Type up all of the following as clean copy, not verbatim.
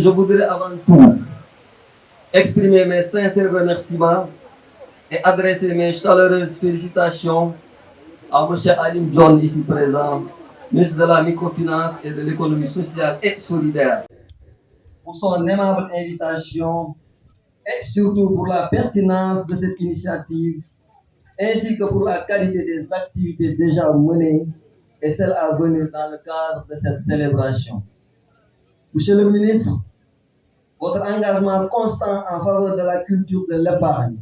Je voudrais avant tout exprimer mes sincères remerciements et adresser mes chaleureuses félicitations à M. Alim John, ici présent, ministre de la Microfinance et de l'Économie sociale et solidaire, pour son aimable invitation et surtout pour la pertinence de cette initiative, ainsi que pour la qualité des activités déjà menées et celles à venir dans le cadre de cette célébration. Monsieur le ministre, votre engagement constant en faveur de la culture de l'épargne,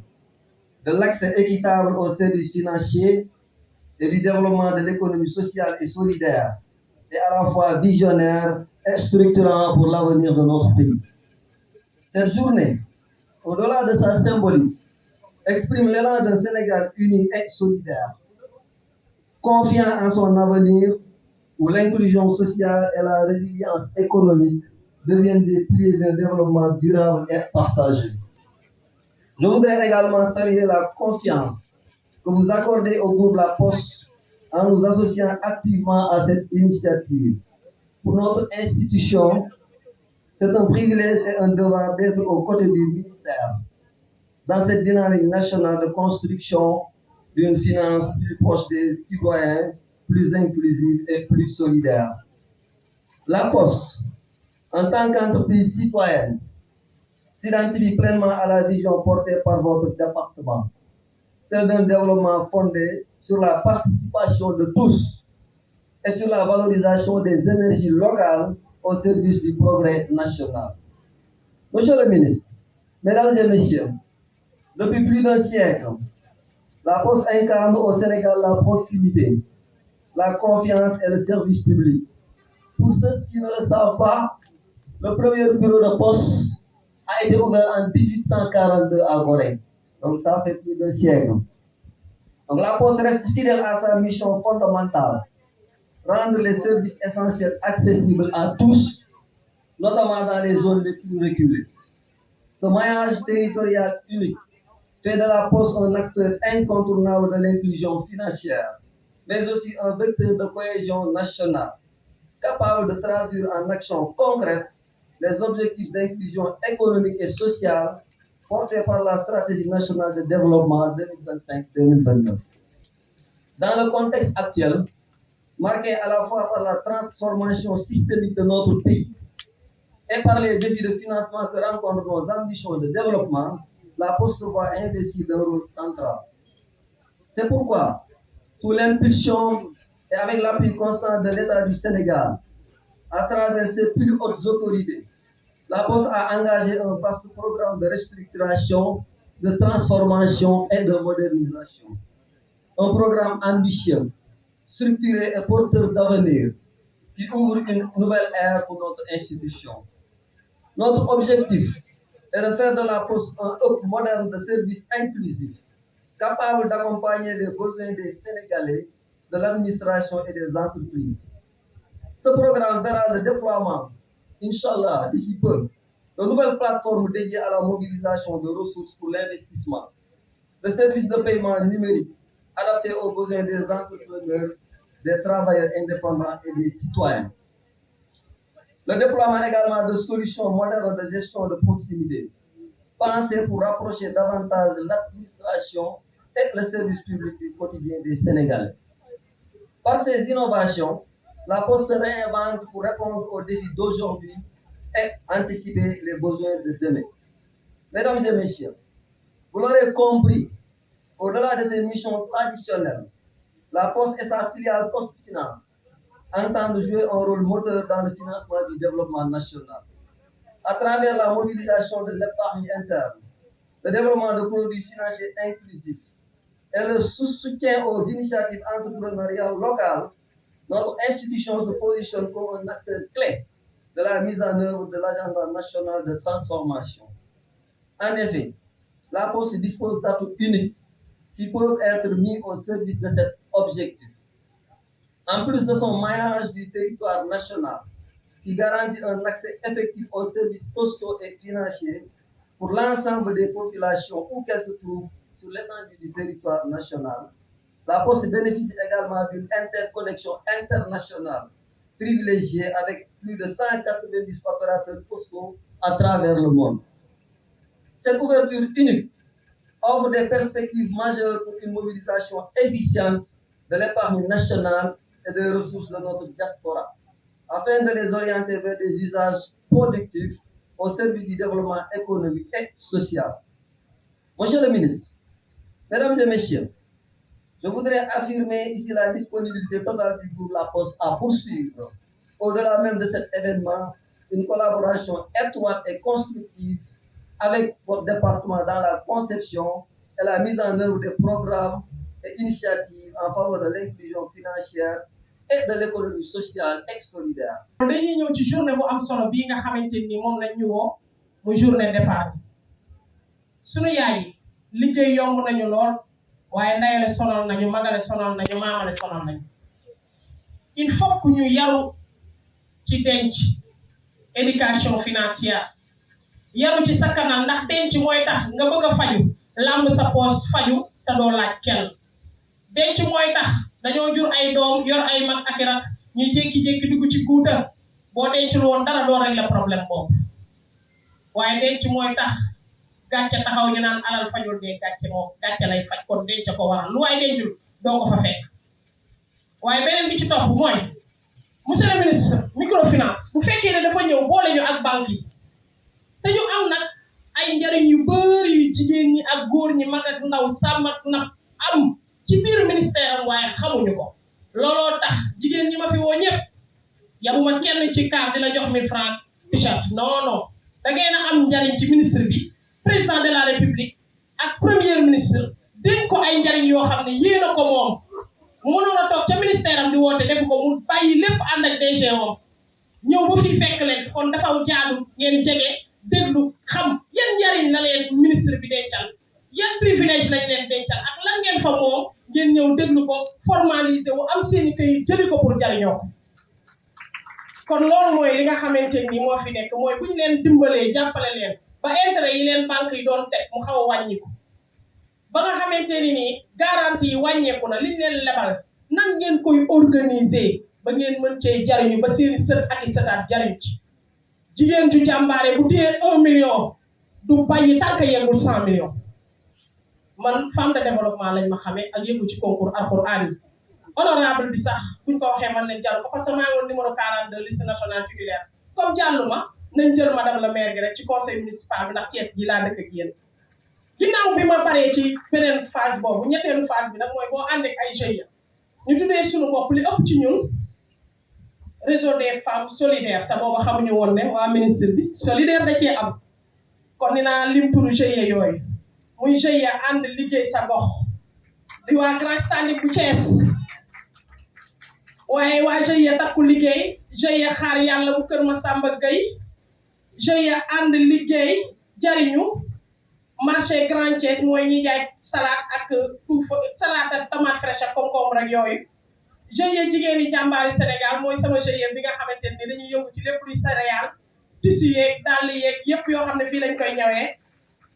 de l'accès équitable aux services financiers et du développement de l'économie sociale et solidaire est à la fois visionnaire et structurant pour l'avenir de notre pays. Cette journée, au-delà de sa symbolique, exprime l'élan d'un Sénégal uni et solidaire, confiant en son avenir où l'inclusion sociale et la résilience économique deviennent des piliers d'un développement durable et partagé. Je voudrais également saluer la confiance que vous accordez au groupe La Poste en nous associant activement à cette initiative. Pour notre institution, c'est un privilège et un devoir d'être aux côtés du ministère dans cette dynamique nationale de construction d'une finance plus proche des citoyens, plus inclusive et plus solidaire. La Poste, en tant qu'entreprise citoyenne, s'identifie pleinement à la vision portée par votre département, celle d'un développement fondé sur la participation de tous et sur la valorisation des énergies locales au service du progrès national. Monsieur le ministre, mesdames et messieurs, depuis plus d'un siècle, la Poste incarne au Sénégal la proximité, la confiance et le service public. Pour ceux qui ne le savent pas, le premier bureau de poste a été ouvert en 1842 à Gorée. Donc ça fait plus d'un siècle. Donc la Poste reste fidèle à sa mission fondamentale, rendre les services essentiels accessibles à tous, notamment dans les zones les plus reculées. Ce maillage territorial unique fait de la Poste un acteur incontournable de l'inclusion financière, mais aussi un vecteur de cohésion nationale, capable de traduire en actions concrètes les objectifs d'inclusion économique et sociale portés par la stratégie nationale de développement 2025-2029. Dans le contexte actuel, marqué à la fois par la transformation systémique de notre pays et par les défis de financement que rencontrent nos ambitions de développement, la Poste se voit investir d'un rôle central. C'est pourquoi, sous l'impulsion et avec l'appui constant de l'État du Sénégal, à travers ses plus hautes autorités, la Poste a engagé un vaste programme de restructuration, de transformation et de modernisation. Un programme ambitieux, structuré et porteur d'avenir qui ouvre une nouvelle ère pour notre institution. Notre objectif est de faire de la Poste un hub moderne de services inclusifs, capable d'accompagner les besoins des Sénégalais, de l'administration et des entreprises. Ce programme verra le déploiement, Inch'Allah, d'ici peu, de nouvelles plateformes dédiées à la mobilisation de ressources pour l'investissement, de services de paiement numérique adaptés aux besoins des entrepreneurs, des travailleurs indépendants et des citoyens. Le déploiement également de solutions modernes de gestion de proximité, pensées pour rapprocher davantage l'administration et le service public du quotidien des Sénégalais. Par ces innovations, la Poste se réinvente pour répondre aux défis d'aujourd'hui et anticiper les besoins de demain. Mesdames et messieurs, vous l'aurez compris, au-delà de ses missions traditionnelles, la Poste et sa filiale Poste Finance entendent jouer un rôle moteur dans le financement du développement national. À travers la mobilisation de l'épargne interne, le développement de produits financiers inclusifs et le soutien aux initiatives entrepreneuriales locales, notre institution se positionne comme un acteur clé de la mise en œuvre de l'agenda national de transformation. En effet, la Poste dispose d'atouts uniques qui peuvent être mis au service de cet objectif. En plus de son maillage du territoire national, qui garantit un accès effectif aux services postaux et financiers pour l'ensemble des populations où qu'elles se trouvent sur l'étendue du territoire national, la Poste bénéficie également d'une interconnexion internationale privilégiée avec plus de 190 opérateurs postaux à travers le monde. Cette ouverture unique offre des perspectives majeures pour une mobilisation efficiente de l'épargne nationale et des ressources de notre diaspora, afin de les orienter vers des usages productifs au service du développement économique et social. Monsieur le ministre, Mesdames et Messieurs, je voudrais affirmer ici la disponibilité totale du groupe La Poste à poursuivre, au-delà même de cet événement, une collaboration étroite et constructive avec votre département dans la conception et la mise en œuvre des programmes et initiatives en faveur de l'inclusion financière et de l'économie sociale et solidaire. dañuy ñëw ci journée bu am solo bii nga xamante ni moom lañ ñu woo muy journée départ sunu yaay yi liggéey yomb nañu lool waaye ndayale sonal nañu magale sonal nañu maamale sonal nañu il faut que ñu yaru ci denc éducation financière yaru ci sakkanal ndax denc mooy tax nga bëgg a faju làmb sa poos faju te doo laaj kenn denc mooy tax dañoo jur ay doom yor ay mag ak rak ñuy jékki-jékki dugg ci guuta boo dencul woon dara doo régler problème boobu waaye denc mooy tax gàcce taxaw ñu naan alal fajul dee gàcce lay faj kon denc ko waral lu waaye dencul doo ko fa fekk waaye beneen bi ci topp mooy monsieur le ministre microfinance bu fekkee ne dafa ñëw boole ñu ak banque yi te ñu am nag ay njariñ yu bëri yu jigéen ñi ak góor ñi mag ak ndaw sàmm ak napp am ci biir ministère am waaye xamuñu ko looloo tax jigéen ñi ma fi woo ñëpp yabuma kenn ci kaar di la jox 1000 francs t-shirt non da ngeen a am njariñ ci ministre bi président de la république ak premier ministre dénk ko ay njariñ yoo xam ne yéen a ko moom mu mënoon a toog ca ministère am di woote def ko mu bàyyi lépp ànd ak DG moom ñëw ba fii fekk leen fi kon dafa jaadu ngeen jege déglu xam yan njariñ la leen ministre bi dencal yan privilège lañ leen dencal ak lan ngeen fa moom ngeen ñëw déglu ko formaliser wu am seeni kayit jëli ko pour jariñoo kon loolu mooy li nga xamante ni moo fi nekk mooy bu ñu leen dimbalee jàppale leen ba intérêt yi leen banque yi doon teg mu xaw a wàññiku ba nga xamante ni nii garantie yi wàññeeku na liñ leen lebal nan ngeen koy organiser ba ngeen mën cee jariñu ba seeni sët ak i sëtaat jariñ ci jigéen ju jàmbaare bu téye 1 million du bàyyi tànk yeggul 100 millions man femme de développement lañ ma xamee ak yëngu ci concours alxuraan yi honorable bi sax buñ ko waxee man leen jàll ko parce que maa ngi woon numéro 42 liste nationale titulaire comme jàlluma nañ jël madame la maire gi rek ci conseil municipal bi ndax Thiès gi laa dëkk ak yéen ginnaaw bi ma paree ci beneen phase boobu ñetteelu phase bi nag mooy boo ànd ak ay GIE ñu tuddee suñu bopp li ëpp ci ñun réseau des femmes solidaires te booba xamuñu woon ne waa ministre bi solidaire da cee am kon dinaa lim turu GIE yooyu muy GIE ànd liggéey sa gox di waa Grand Standing bu Thiès waaye waa GIE takku liggéey GIE xaar yàlla bu Kër Masamba Gueye GIE ànd liggéey jariñu marché Grand Thiès mooy ñi jaay salade ak salade ak tomate fraîche ak concombre rek yooyu GIE jigéen yi jàmbaari Sénégal mooy sama GIE bi nga xamante ni dañuy yëngu ci lépp luy céréales tissu yeeg dàll yeeg yëpp yoo xam ne fii lañ koy ñëwee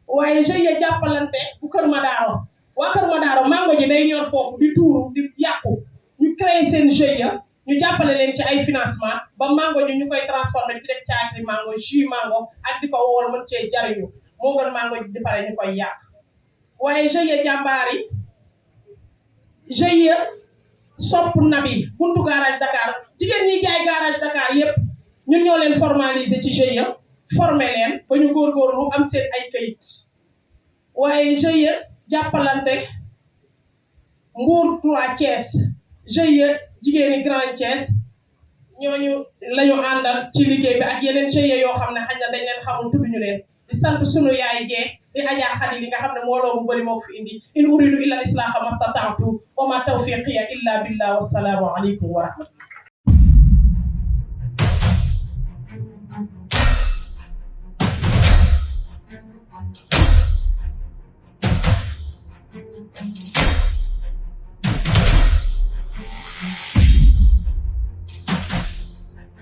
waaye GIE jàppalante bu Kër Madaro waa Kër Madaro mango ji day ñor foofu di tuuru di yàqu ñu créé seen GIE ñu jàppale leen ci ay financement ba mango ji ñu koy transformé ci def caakri mango jus mango ak di ko wool mën cee jariñu moo gën mango ji di pare ñu koy yàq waaye GIE jàmbaari GIE sopp nabi buntu garage Dakar jigéen ñi jaay garage Dakar yépp ñun ñoo leen formaliser ci GIE formé leen ba ñu góorgóorlu am seen ay kayit waaye GIE jàppalante Mbour 3 Thiès GIE jigéeni Grand Thiès ñooñu lañu àndal ci liggéey bi ak yeneen GIE yoo xam ne xëy na dañ leen xamul tudduñu leen di sant sunu yaay gee di Adja Khady li nga xam ne mbooloo bu bëri moo ko fi indi in uridu illa al-islaha mastata'tu wa ma tawfiqiya illa billah wassalaamu aleykum wa rahmatullah